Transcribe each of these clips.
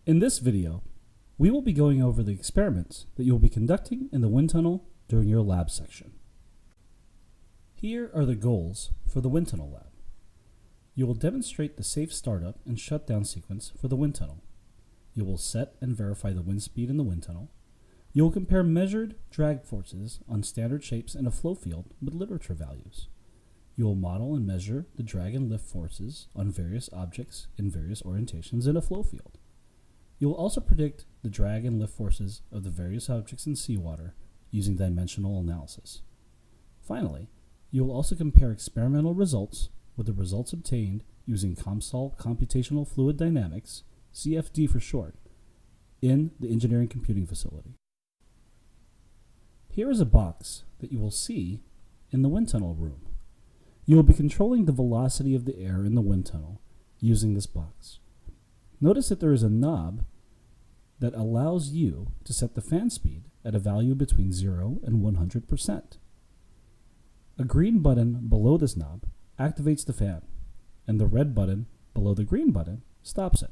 In this video, we will be going over the experiments that you will be conducting in the wind tunnel during your lab section. Here are the goals for the wind tunnel lab. You will demonstrate the safe startup and shutdown sequence for the wind tunnel. You will set and verify the wind speed in the wind tunnel. You will compare measured drag forces on standard shapes in a flow field with literature values. You will model and measure the drag and lift forces on various objects in various orientations in a flow field. You will also predict the drag and lift forces of the various objects in seawater using dimensional analysis. Finally, you will also compare experimental results with the results obtained using COMSOL Computational Fluid Dynamics, CFD for short, in the Engineering Computing Facility. Here is a box that you will see in the wind tunnel room. You will be controlling the velocity of the air in the wind tunnel using this box. Notice that there is a knob that allows you to set the fan speed at a value between 0 and 100%. A green button below this knob activates the fan, and the red button below the green button stops it.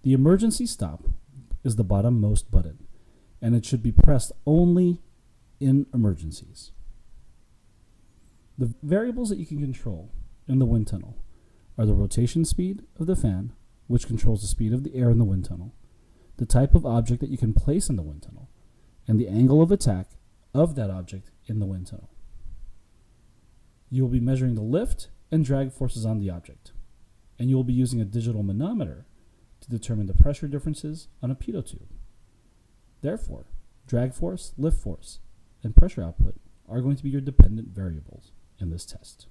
The emergency stop is the bottommost button, and it should be pressed only in emergencies. The variables that you can control in the wind tunnel are the rotation speed of the fan, which controls the speed of the air in the wind tunnel, the type of object that you can place in the wind tunnel, and the angle of attack of that object in the wind tunnel. You will be measuring the lift and drag forces on the object, and you will be using a digital manometer to determine the pressure differences on a pitot tube. Therefore, drag force, lift force, and pressure output are going to be your dependent variables in this test.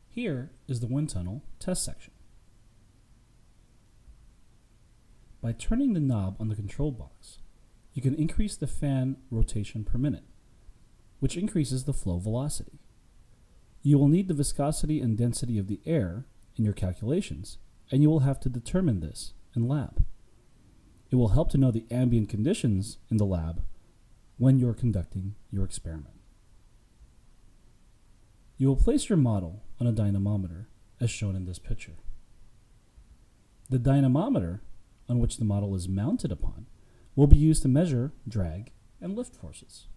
Here is the wind tunnel test section. By turning the knob on the control box, you can increase the fan rotation per minute, which increases the flow velocity. You will need the viscosity and density of the air in your calculations, and you will have to determine this in lab. It will help to know the ambient conditions in the lab when you're conducting your experiment. You will place your model on a dynamometer as shown in this picture. The dynamometer on which the model is mounted upon will be used to measure drag and lift forces.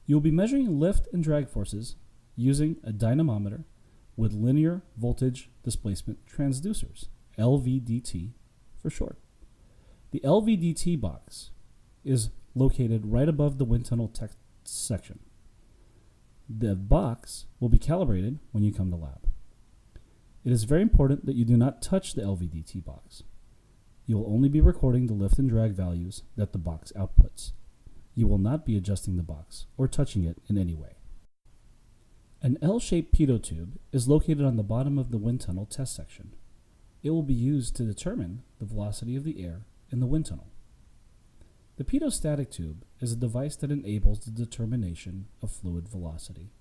You will be measuring lift and drag forces using a dynamometer with linear voltage displacement transducers, LVDT for short. The LVDT box is located right above the wind tunnel test section. The box will be calibrated when you come to lab. It is very important that you do not touch the LVDT box. You will only be recording the lift and drag values that the box outputs. You will not be adjusting the box or touching it in any way. An L-shaped pitot tube is located on the bottom of the wind tunnel test section. It will be used to determine the velocity of the air in the wind tunnel. The pitot-static tube is a device that enables the determination of fluid velocity.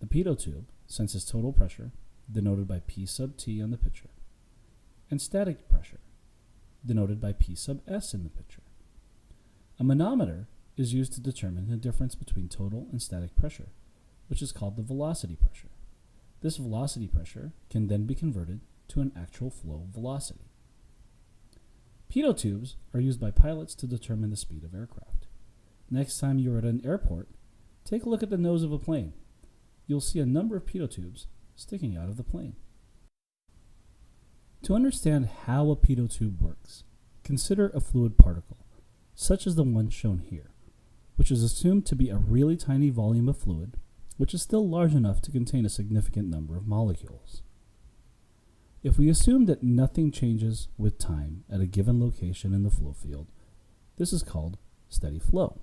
The pitot tube senses total pressure, denoted by P sub T on the picture, and static pressure, denoted by P sub S in the picture. A manometer is used to determine the difference between total and static pressure, which is called the velocity pressure. This velocity pressure can then be converted to an actual flow velocity. Pitot tubes are used by pilots to determine the speed of aircraft. Next time you're at an airport, take a look at the nose of a plane. You'll see a number of pitot tubes sticking out of the plane. To understand how a pitot tube works, consider a fluid particle, such as the one shown here, which is assumed to be a really tiny volume of fluid, which is still large enough to contain a significant number of molecules. If we assume that nothing changes with time at a given location in the flow field, this is called steady flow.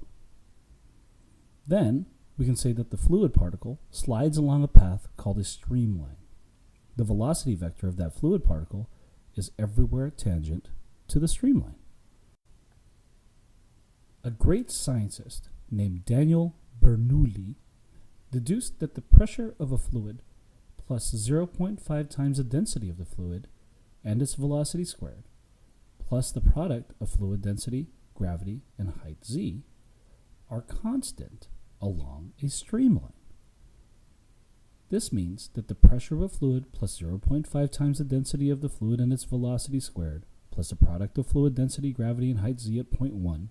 Then, we can say that the fluid particle slides along a path called a streamline. The velocity vector of that fluid particle is everywhere tangent to the streamline. A great scientist named Daniel Bernoulli deduced that the pressure of a fluid plus 0.5 times the density of the fluid and its velocity squared, plus the product of fluid density, gravity, and height z, are constant along a streamline. This means that the pressure of a fluid plus 0.5 times the density of the fluid and its velocity squared plus the product of fluid density, gravity, and height z at point 1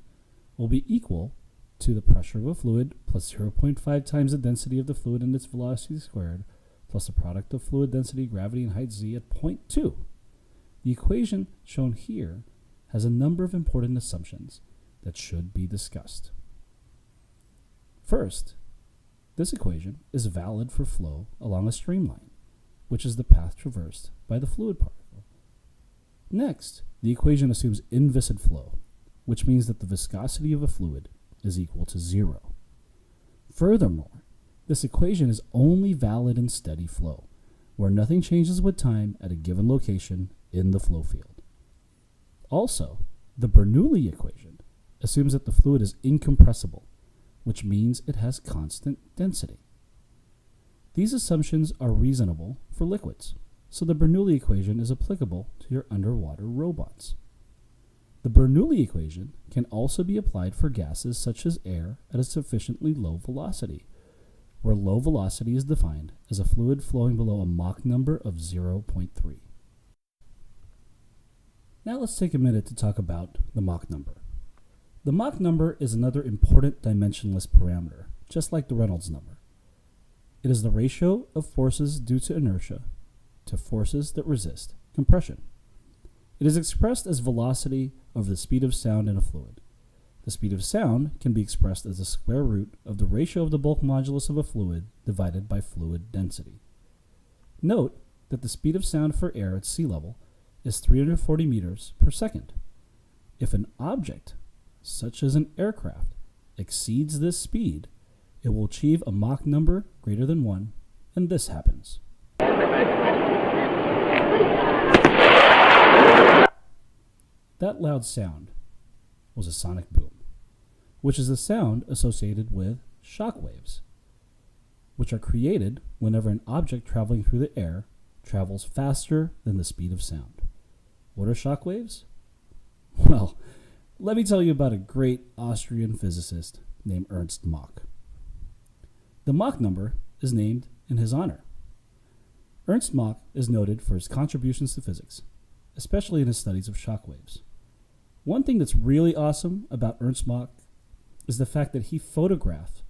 will be equal to the pressure of a fluid plus 0.5 times the density of the fluid and its velocity squared plus the product of fluid density, gravity, and height z at point 2. The equation shown here has a number of important assumptions that should be discussed. First, this equation is valid for flow along a streamline, which is the path traversed by the fluid particle. Next, the equation assumes inviscid flow, which means that the viscosity of a fluid is equal to 0. Furthermore, this equation is only valid in steady flow, where nothing changes with time at a given location in the flow field. Also, the Bernoulli equation assumes that the fluid is incompressible, which means it has constant density. These assumptions are reasonable for liquids, so the Bernoulli equation is applicable to your underwater robots. The Bernoulli equation can also be applied for gases such as air at a sufficiently low velocity, where low velocity is defined as a fluid flowing below a Mach number of 0.3. Now let's take a minute to talk about the Mach number. The Mach number is another important dimensionless parameter, just like the Reynolds number. It is the ratio of forces due to inertia to forces that resist compression. It is expressed as velocity over the speed of sound in a fluid. The speed of sound can be expressed as the square root of the ratio of the bulk modulus of a fluid divided by fluid density. Note that the speed of sound for air at sea level is 340 meters per second. If an object, such as an aircraft, exceeds this speed, it will achieve a Mach number greater than 1, and this happens. That loud sound was a sonic boom, which is the sound associated with shock waves, which are created whenever an object traveling through the air travels faster than the speed of sound. What are shock waves? Well, let me tell you about a great Austrian physicist named Ernst Mach. The Mach number is named in his honor. Ernst Mach is noted for his contributions to physics, especially in his studies of shock waves. One thing that's really awesome about Ernst Mach is the fact that he photographed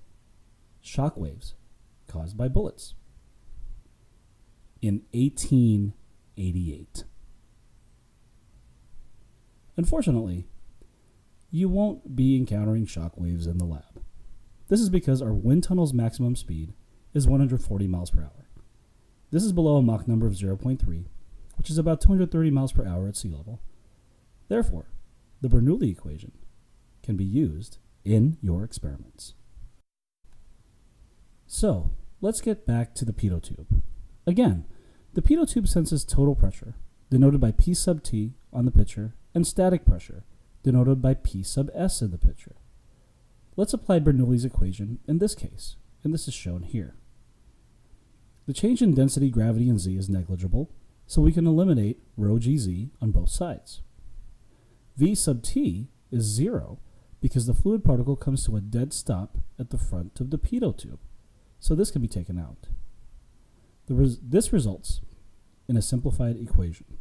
shock waves caused by bullets in 1888. Unfortunately, you won't be encountering shock waves in the lab. This is because our wind tunnel's maximum speed is 140 miles per hour. This is below a Mach number of 0.3, which is about 230 miles per hour at sea level. Therefore, the Bernoulli equation can be used in your experiments. So, let's get back to the pitot tube. Again, the pitot tube senses total pressure, denoted by P sub T on the picture, and static pressure, denoted by P sub S in the picture. Let's apply Bernoulli's equation in this case, and this is shown here. The change in density, gravity, and z is negligible, so we can eliminate rho gz on both sides. V sub t is 0 because the fluid particle comes to a dead stop at the front of the pitot tube, so this can be taken out. This results in a simplified equation.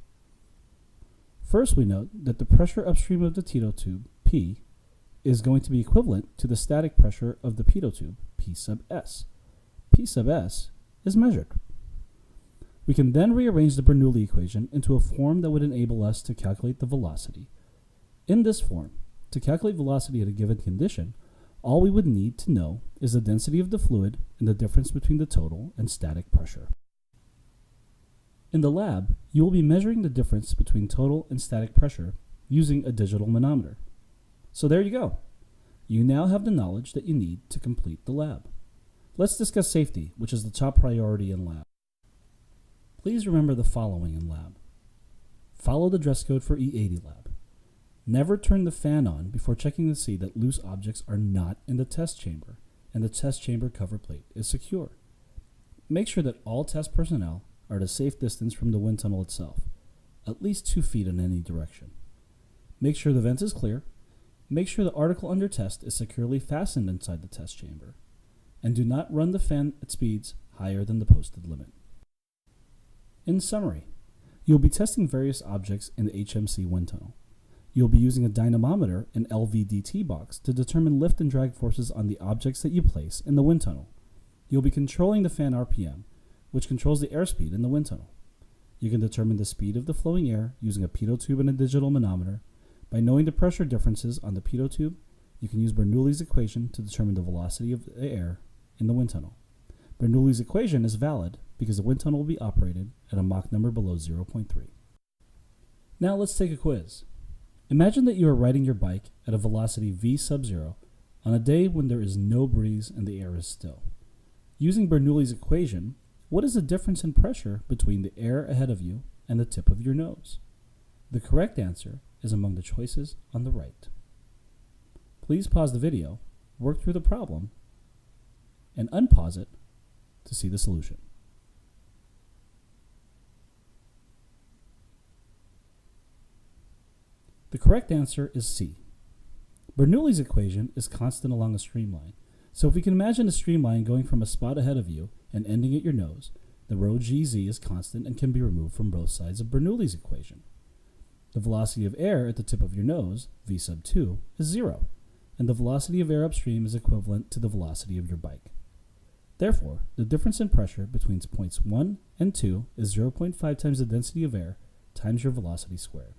First, we note that the pressure upstream of the pitot tube, P, is going to be equivalent to the static pressure of the pitot tube, P sub S. P sub S is measured. We can then rearrange the Bernoulli equation into a form that would enable us to calculate the velocity. In this form, to calculate velocity at a given condition, all we would need to know is the density of the fluid and the difference between the total and static pressure. In the lab, you will be measuring the difference between total and static pressure using a digital manometer. So there you go. You now have the knowledge that you need to complete the lab. Let's discuss safety, which is the top priority in lab. Please remember the following in lab. Follow the dress code for E80 lab. Never turn the fan on before checking to see that loose objects are not in the test chamber and the test chamber cover plate is secure. Make sure that all test personnel are at a safe distance from the wind tunnel itself, at least 2 feet in any direction. Make sure the vent is clear. Make sure the article under test is securely fastened inside the test chamber. And do not run the fan at speeds higher than the posted limit. In summary, you will be testing various objects in the HMC wind tunnel. You will be using a dynamometer and LVDT box to determine lift and drag forces on the objects that you place in the wind tunnel. You will be controlling the fan RPM, which controls the airspeed in the wind tunnel. You can determine the speed of the flowing air using a pitot tube and a digital manometer. By knowing the pressure differences on the pitot tube, you can use Bernoulli's equation to determine the velocity of the air in the wind tunnel. Bernoulli's equation is valid because the wind tunnel will be operated at a Mach number below 0.3. Now let's take a quiz. Imagine that you are riding your bike at a velocity v sub 0 on a day when there is no breeze and the air is still. Using Bernoulli's equation, what is the difference in pressure between the air ahead of you and the tip of your nose? The correct answer is among the choices on the right. Please pause the video, work through the problem, and unpause it to see the solution. The correct answer is C. Bernoulli's equation is constant along a streamline. So if we can imagine a streamline going from a spot ahead of you and ending at your nose, the rho gz is constant and can be removed from both sides of Bernoulli's equation. The velocity of air at the tip of your nose, v sub 2, is 0, and the velocity of air upstream is equivalent to the velocity of your bike. Therefore, the difference in pressure between points 1 and 2 is 0.5 times the density of air times your velocity squared.